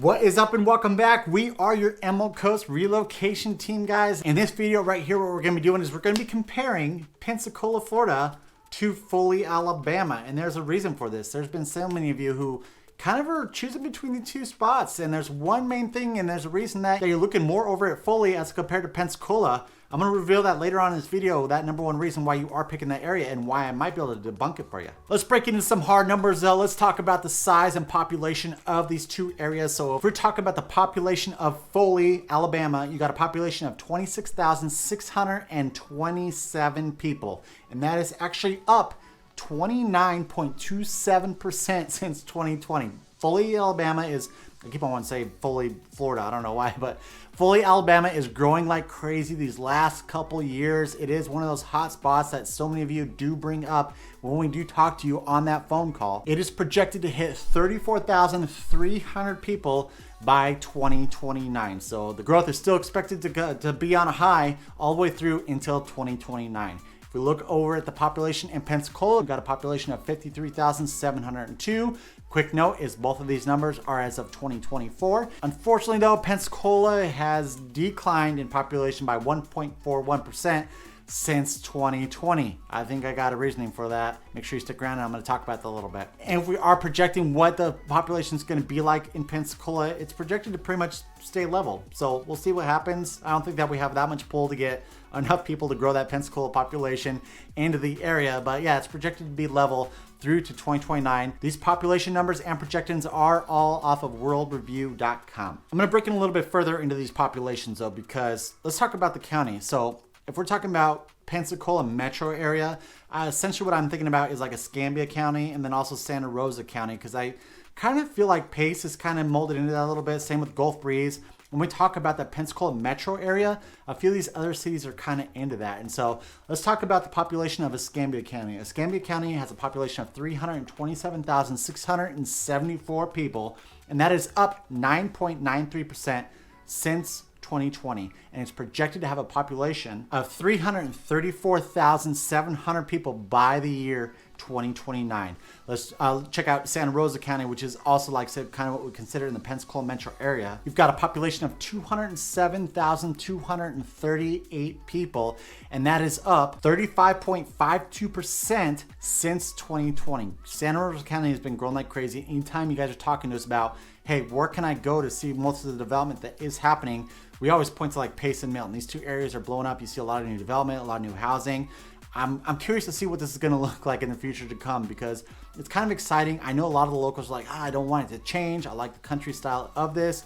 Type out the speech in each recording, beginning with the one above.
What is up and welcome back. We are your Emerald Coast relocation team, guys. In this video right here, what we're going to be doing is we're going to be comparing Pensacola, Florida to Foley, Alabama. And there's a reason for this. There's been so many of you who kind of are choosing between the two spots. And there's one main thing, and there's a reason that you're looking more over at Foley as compared to Pensacola. I'm going to reveal that later on in this video, that number one reason why you are picking that area and why I might be able to debunk it for you. Let's break into some hard numbers though. Let's talk about the size and population of these two areas. So if we're talking about the population of Foley, Alabama, you got a population of 26,627 people. And that is actually up 29.27% since 2020. Foley, Alabama is, I keep on wanting to say Foley, Florida. I don't know why, but Foley, Alabama is growing like crazy these last couple years. It is one of those hot spots that so many of you do bring up when we do talk to you on that phone call. It is projected to hit 34,300 people by 2029. So the growth is still expected to be on a high all the way through until 2029. If we look over at the population in Pensacola, we've got a population of 53,702. Quick note is both of these numbers are as of 2024. Unfortunately though, Pensacola has declined in population by 1.41% since 2020. I think I got a reasoning for that. Make sure you stick around and I'm going to talk about that a little bit. And if we are projecting what the population is going to be like in Pensacola, it's projected to pretty much stay level. So we'll see what happens. I don't think that we have that much pull to get enough people to grow that Pensacola population into the area. But yeah, it's projected to be level through to 2029. These population numbers and projections are all off of worldreview.com. I'm going to break in a little bit further into these populations though, because let's talk about the county. So if we're talking about Pensacola metro area, essentially what I'm thinking about is like Escambia County and then also Santa Rosa County, because I kind of feel like Pace is kind of molded into that a little bit. Same with Gulf Breeze. When we talk about the Pensacola metro area, a few of these other cities are kind of into that. And so let's talk about the population of Escambia County. Escambia County has a population of 327,674 people, and that is up 9.93% since 2020, and it's projected to have a population of 334,700 people by the year 2029. Let's check out Santa Rosa County, which is also, like I said, kind of what we consider in the Pensacola metro area. You've got a population of 207,238 people, and that is up 35.52% since 2020. Santa Rosa County has been growing like crazy. Anytime you guys are talking to us about, hey, where can I go to see most of the development that is happening, we always point to like Pace and Milton. These two areas are blowing up. You see a lot of new development, a lot of new housing. I'm curious to see what this is going to look like in the future to come, because it's kind of exciting. I know a lot of the locals are like, I don't want it to change. I like the country style of this.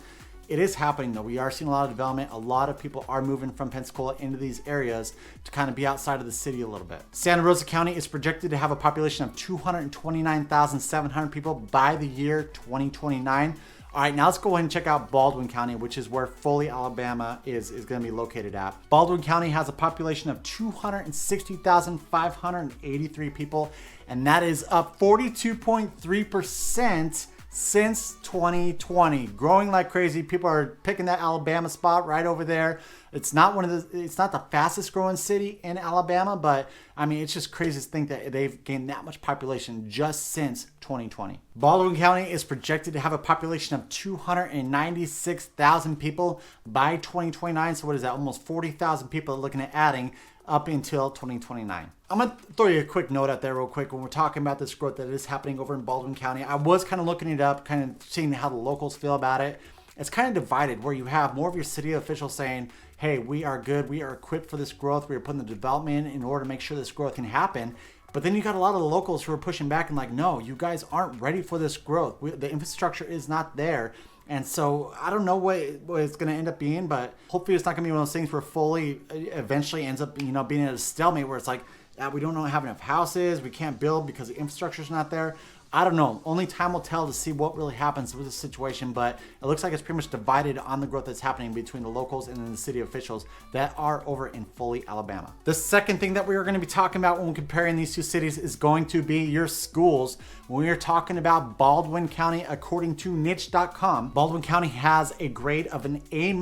It is happening though. We are seeing a lot of development. A lot of people are moving from Pensacola into these areas to kind of be outside of the city a little bit. Santa Rosa County is projected to have a population of 229,700 people by the year 2029. All right, now let's go ahead and check out Baldwin County, which is where Foley, Alabama is going to be located at. Baldwin County has a population of 260,583 people, and that is up 42.3% since 2020. Growing like crazy. People are picking that Alabama spot right over there. It's not the fastest growing city in Alabama, but I mean, it's just crazy to think that they've gained that much population just since 2020. Baldwin County is projected to have a population of 296,000 people by 2029. So what is that? Almost 40,000 people are looking at adding up until 2029. I'm going to throw you a quick note out there real quick when we're talking about this growth that is happening over in Baldwin County. I was kind of looking it up, kind of seeing how the locals feel about it. It's kind of divided, where you have more of your city officials saying, hey, we are good, we are equipped for this growth, we are putting the development in order to make sure this growth can happen. But then you got a lot of the locals who are pushing back and like, no, you guys aren't ready for this growth. The infrastructure is not there. And so I don't know what it's going to end up being, but hopefully it's not going to be one of those things where Foley eventually ends up, being at a stalemate where it's like, we don't have enough houses, we can't build because the infrastructure is not there. I don't know. Only time will tell to see what really happens with this situation, but it looks like it's pretty much divided on the growth that's happening between the locals and then the city officials that are over in Foley, Alabama. The second thing that we are going to be talking about when we're comparing these two cities is going to be your schools. When we are talking about Baldwin County, according to niche.com, Baldwin County has a grade of an A-.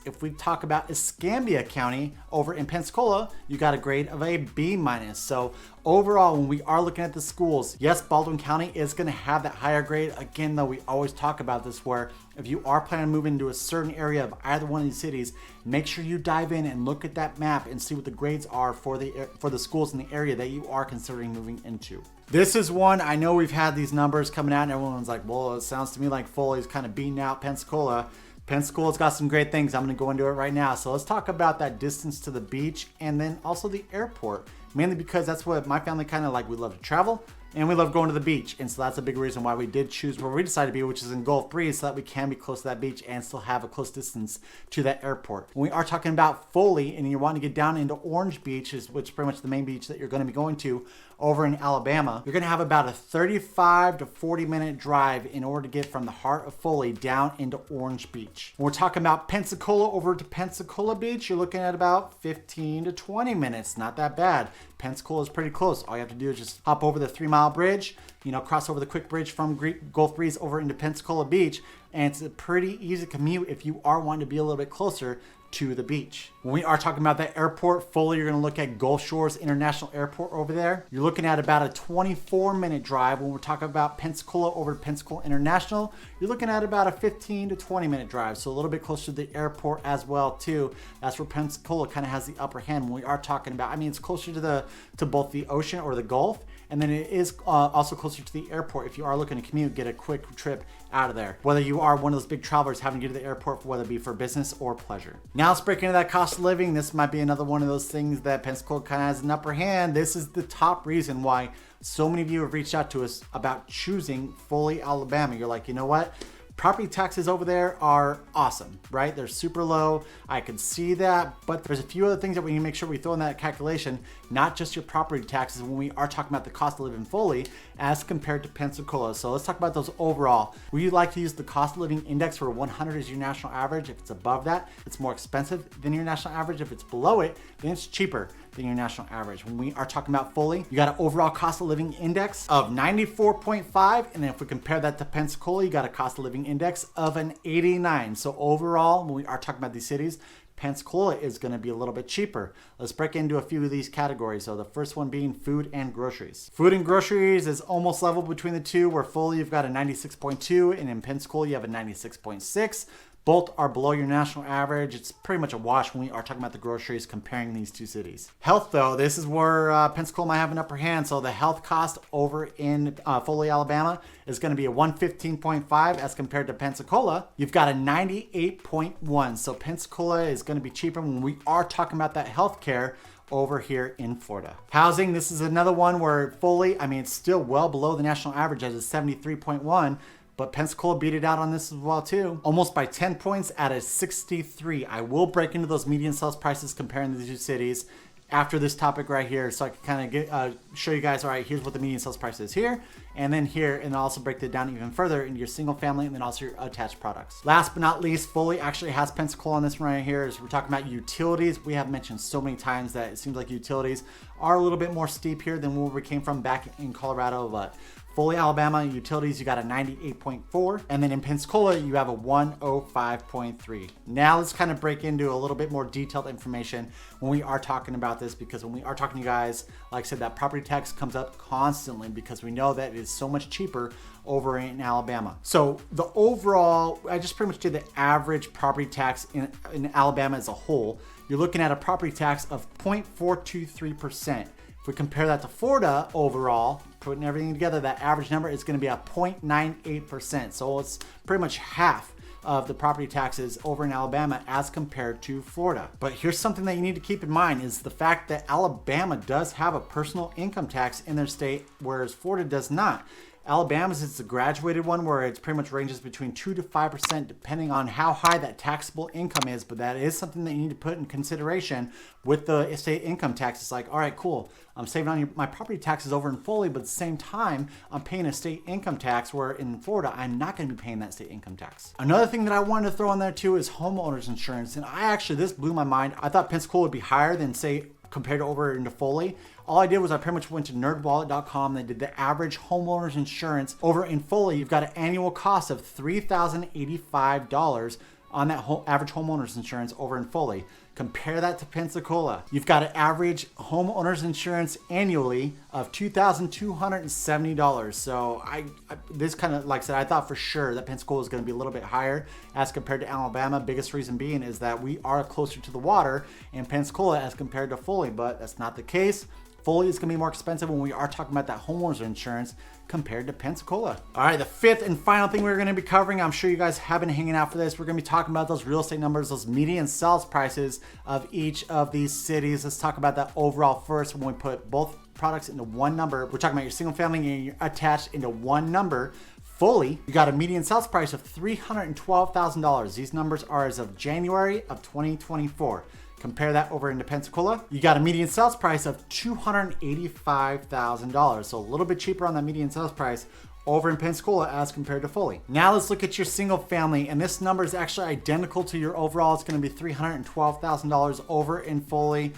If we talk about Escambia County over in Pensacola, you got a grade of a B-. So overall, when we are looking at the schools, yes, Baldwin County is going to have that higher grade. Again, though, we always talk about this where if you are planning on moving into a certain area of either one of these cities, make sure you dive in and look at that map and see what the grades are for the schools in the area that you are considering moving into. This is one, I know we've had these numbers coming out and everyone's like, well, it sounds to me like Foley's kind of beating out Pensacola. Pensacola's got some great things. I'm going to go into it right now. So let's talk about that distance to the beach and then also the airport, mainly because that's what my family kind of like. We love to travel and we love going to the beach. And so that's a big reason why we did choose where we decided to be, which is in Gulf Breeze, so that we can be close to that beach and still have a close distance to that airport. When we are talking about Foley and you're wanting to get down into Orange Beach, which is pretty much the main beach that you're going to be going to over in Alabama, you're going to have about a 35 to 40 minute drive in order to get from the heart of Foley down into Orange Beach. When we're talking about Pensacola over to Pensacola Beach, you're looking at about 15 to 20 minutes. Not that bad. Pensacola is pretty close. All you have to do is just hop over the 3 Mile Bridge, cross over the quick bridge from Gulf Breeze over into Pensacola Beach, and it's a pretty easy commute if you are wanting to be a little bit closer to the beach. When we are talking about that airport, Foley, you're going to look at Gulf Shores International Airport over there. You're looking at about a 24-minute drive. When we're talking about Pensacola over to Pensacola International, you're looking at about a 15 to 20-minute drive, so a little bit closer to the airport as well too. That's where Pensacola kind of has the upper hand when we are talking about. It's closer to both the ocean or the Gulf, and then it is also closer to the airport. If you are looking to commute, get a quick trip out of there. Whether you are one of those big travelers having to get to the airport, whether it be for business or pleasure. Now let's break into that cost of living. This might be another one of those things that Pensacola kind of has an upper hand. This is the top reason why so many of you have reached out to us about choosing Foley, Alabama. You're like, you know what? Property taxes over there are awesome, right? They're super low. I can see that, but there's a few other things that we need to make sure we throw in that calculation, not just your property taxes when we are talking about the cost of living Foley as compared to Pensacola. So let's talk about those overall. We like to use the cost of living index for 100 as your national average. If it's above that, it's more expensive than your national average. If it's below it, then it's cheaper than your national average. When we are talking about Foley, you got an overall cost of living index of 94.5, and then if we compare that to Pensacola, you got a cost of living index of an 89. So overall, when we are talking about these cities, Pensacola is going to be a little bit cheaper. Let's break into a few of these categories. So the first one being food and groceries. Food and groceries is almost level between the two, where Foley you've got a 96.2 and in Pensacola you have a 96.6. Both are below your national average. It's pretty much a wash when we are talking about the groceries comparing these two cities. Health, though, this is where Pensacola might have an upper hand. So the health cost over in Foley, Alabama is going to be a 115.5 as compared to Pensacola. You've got a 98.1. So Pensacola is going to be cheaper when we are talking about that health care over here in Florida. Housing, this is another one where Foley, it's still well below the national average as a 73.1. But Pensacola beat it out on this as well too. Almost by 10 points at a 63. I will break into those median sales prices comparing the two cities after this topic right here, so I can kind of show you guys, all right, here's what the median sales price is here, and then here, and I'll also break it down even further into your single family and then also your attached products. Last but not least, Foley actually has Pensacola on this one right here. As we're talking about utilities, we have mentioned so many times that it seems like utilities are a little bit more steep here than where we came from back in Colorado, but Foley, Alabama, utilities, you got a 98.4. And then in Pensacola, you have a 105.3. Now let's kind of break into a little bit more detailed information when we are talking about this, because when we are talking to you guys, like I said, that property tax comes up constantly because we know that it is so much cheaper over in Alabama. So the overall, I just pretty much did the average property tax in Alabama as a whole. You're looking at a property tax of 0.423%. If we compare that to Florida overall, putting everything together, that average number is going to be a 0.98%. So it's pretty much half of the property taxes over in Alabama as compared to Florida. But here's something that you need to keep in mind is the fact that Alabama does have a personal income tax in their state, whereas Florida does not. Alabama's is the graduated one where it pretty much ranges between 2 to 5% depending on how high that taxable income is, but that is something that you need to put in consideration with the state income tax. It's like, all right, cool, I'm saving on my property taxes over in Foley, but at the same time, I'm paying a state income tax where in Florida, I'm not going to be paying that state income tax. Another thing that I wanted to throw in there too is homeowners insurance, and this blew my mind. I thought Pensacola would be higher than, say, compared to over into Foley. All I did was I pretty much went to nerdwallet.com. They did the average homeowners insurance over in Foley. You've got an annual cost of $3,085 on that average homeowner's insurance over in Foley. Compare that to Pensacola. You've got an average homeowner's insurance annually of $2,270. So this kind of, like I said, I thought for sure that Pensacola is going to be a little bit higher as compared to Alabama. Biggest reason being is that we are closer to the water in Pensacola as compared to Foley, but that's not the case. Foley is going to be more expensive when we are talking about that homeowner's insurance compared to Pensacola. All right, the fifth and final thing we're going to be covering, I'm sure you guys have been hanging out for this. We're going to be talking about those real estate numbers, those median sales prices of each of these cities. Let's talk about that overall first. When we put both products into one number, we're talking about your single family and your attached into one number. Foley, you got a median sales price of $312,000. These numbers are as of January of 2024. Compare that over into Pensacola. You got a median sales price of $285,000. So a little bit cheaper on that median sales price over in Pensacola as compared to Foley. Now let's look at your single family, and this number is actually identical to your overall. It's going to be $312,000 over in Foley.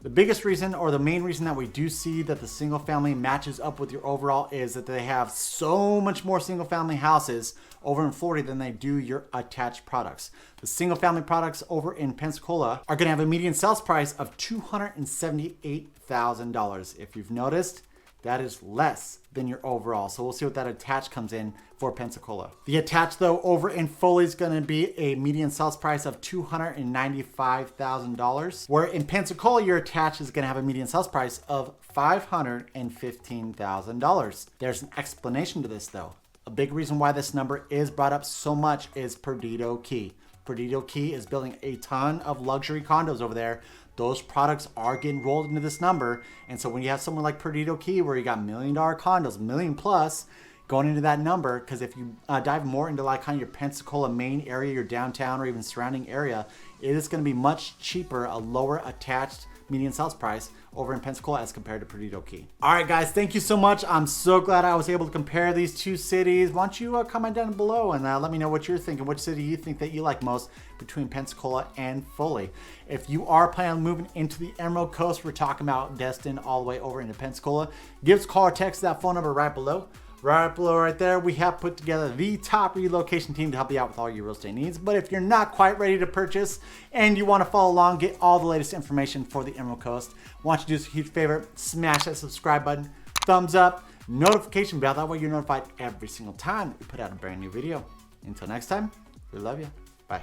The biggest reason, or the main reason that we do see that the single family matches up with your overall, is that they have so much more single family houses over in Florida than they do your attached products. The single family products over in Pensacola are going to have a median sales price of $278,000. If you've noticed, that is less than your overall. So we'll see what that attached comes in for Pensacola. The attached though over in Foley is going to be a median sales price of $295,000. Where in Pensacola, your attached is going to have a median sales price of $515,000. There's an explanation to this though. A big reason why this number is brought up so much is Perdido Key. Perdido Key is building a ton of luxury condos over there. Those products are getting rolled into this number. And so when you have someone like Perdido Key, where you got $1 million condos, million plus, going into that number, because if you dive more into like kind of your Pensacola main area, your downtown or even surrounding area, it is going to be much cheaper, a lower attached median sales price over in Pensacola as compared to Perdido Key. All right, guys, thank you so much. I'm so glad I was able to compare these two cities. Why don't you comment down below and let me know what you're thinking, which city you think that you like most between Pensacola and Foley. If you are planning on moving into the Emerald Coast, we're talking about Destin all the way over into Pensacola, give us a call or text that phone number right below. Right below right there, we have put together the top relocation team to help you out with all your real estate needs. But if you're not quite ready to purchase and you want to follow along, get all the latest information for the Emerald Coast, why don't you do us a huge favor, smash that subscribe button, thumbs up, notification bell. That way you're notified every single time that we put out a brand new video. Until next time, we love you. Bye.